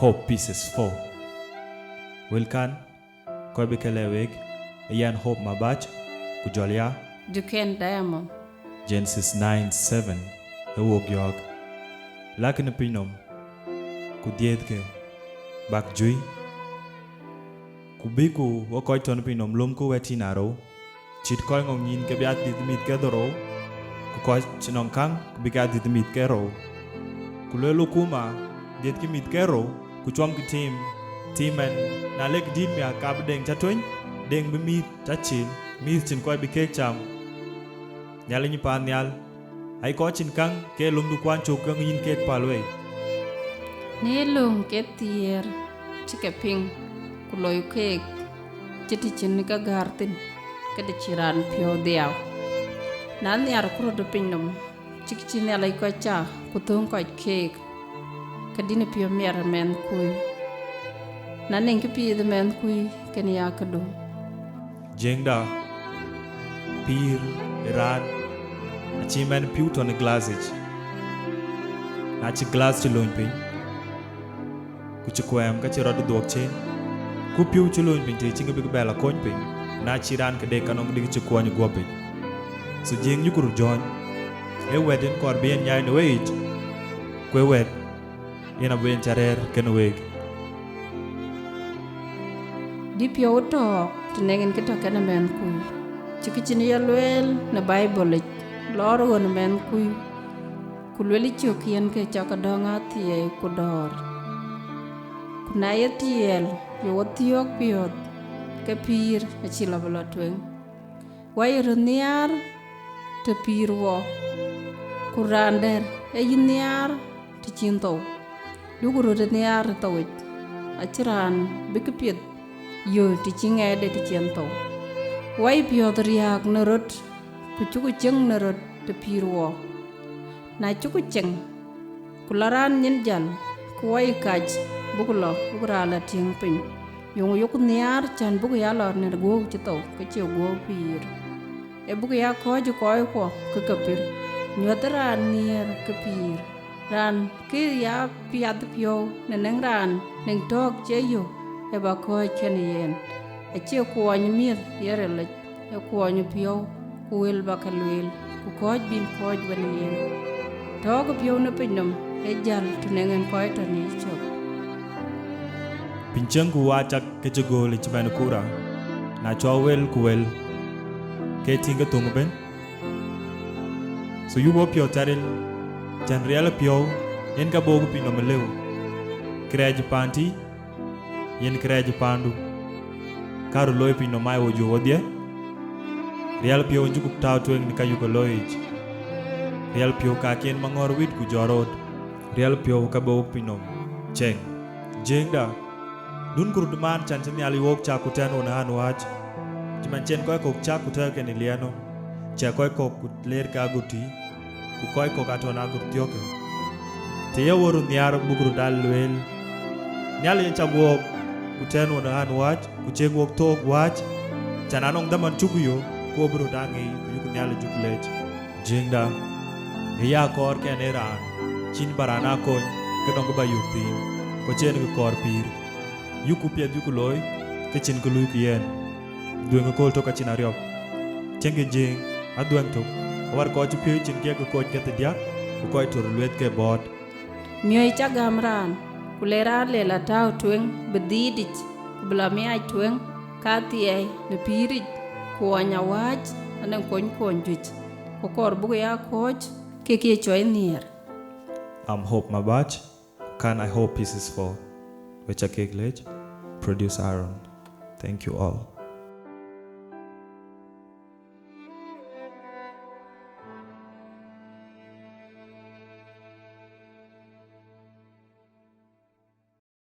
Hope Pieces 4. Wilkan, Kobe Kelewig, Ian Hope Mabach, Kujolia, Duken Diamond, Genesis 9:7, Ewok Yog, Lakin Pinom, Kudiedke, Bakjui, Kubiku, Wokoiton Pinom, Lumku Wetinaro, Chitcoin on Yin Kebiat did meet Kedoro, Kukoi Chinonkang, Kubikat did meet Kero, Kulelu Kuma, did meet Kero, Kuchong team and Nalek did me a cab ding chatwin, ding be meet, tachin, meet in quite be cake cham. Nyalini Panyal, I coach in Kang, Ke Lumdu Quancho Kang in Kate Palway. Nelung get the year, chickaping, Kuloy cake, Chitichinica garden, Kadichiran pure deow. Nani are crude pinum, Chickchinella cocha, Kutung quite cake, Kadina pure mere man kui. None keep the man kui, Kenyakadu. Jengda, Pir, Iran, a chiman pute on a glassage. Nachi glass to lumping. Kuchuquam, Kachirod the dog chain. Kupu to lumping, teaching a big bella coinping. Nachi ran Kadekan on the Chuquan guaping. So Jing you could join. A wedding or being yain wage. Quewed in a venture can wake. Deep your talk to Negan Ketakan a man kui. Chickichin well, na Bible, Lord on a man kui. Kulweli chuki and Kachakadonga tie kudor. Kunaya tiel, you what the york piot, Kapir, a chillabala twin. Why you're near to peer walk. Kurander, a near to chinto. You go to near to it. A chiran, big pit. You teaching a de chinto. Why pure the react narrot, Kuchukuchung narrot to peer walk. Na chukucheng Kularan Ninjan, Kuwai Kaj, Bugula, Ugrala Timping. Yung Yukuniar Chan Bugayala near go chito, Kachi go peer. A Bugaya Koj Koi Kukapir, Nyotara near Kapir. Ran, Kiria Piat Pio, Nanang ran, Nang dog Jayo, Eba Koi Kenyan. A chill coin meal, Yerelek, a coin pio, who will bacalwil, who caught being caught when yen. Talk of your opinion, a jal to Nangan quite a niche. Pinchangu Watak Kejago Lichmanakura, Nachawel Kuel, Katinga Tungaben. So you whoop your taril, Janriala Pio, Yenkabog Pinomaleu, Kraj Panti, Yen Kraj Pandu. Karu loy pino mai wojo wodye real pio njukuk taw tweng ni kayuko loyich real pio ka kien mangor wit ku jorot real pio ka bo pino cheng jengda dun kur duman chan chen yali wok cha kutan on han wach jiman chen koy kok cha kuta ken liano cha koy kok kut ler ka guti ku koy kok atona gurtioke te yaworu nyar bugru dal wel nyali cha wok Kuten on han watch, Kucheng walk talk watch, Chananong daman chukuyo, Kobro dangi, Yukunyala jukulet, Jingda, Eya kor ken eran, Chin barana kon, Kedonga yukti, Kochen kor pir, Yukupia dukuloy, Kachin kulukien, doing a call to Kachinariop, Chengi jing, Adwento, our coach pitch and get a coach get the diak, Kukoi to relate ke board. Myoicha gamran. Kulera lela tau tweng bedidich blami ai tweng kati ai ne pirit kuanya wach anan kon juch kokor bugo ya coach keke choi near. I'm Hope Mabach, can I Hope Pieces 4, which a cake ledge, produce Aaron. Thank you all.